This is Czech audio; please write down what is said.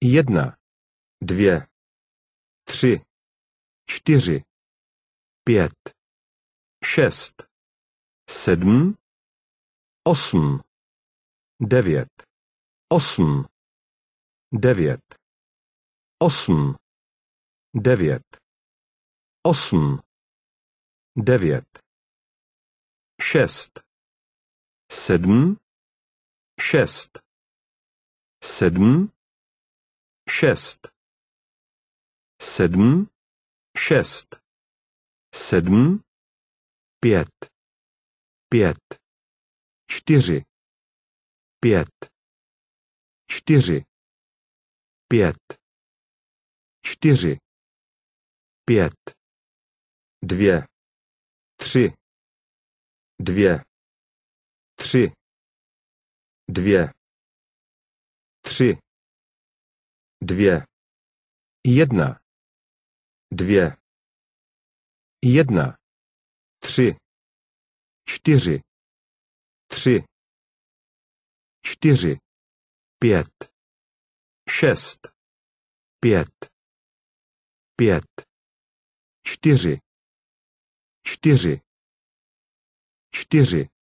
1, 2, 3, 4, 5, 6, 7, 8, 9, 8, 9, 8, 9, 8, 9, 6, 7, 6, 7, 6, 7, 6, 7, 5, 5, 4, 5, 4, 5, 4, 5, 2, 3, 2, 3, 2, 3, 2, 1, 2, 1, 3, 4, 3, 4, 5, 6, 5, 5, 4, 4, 4,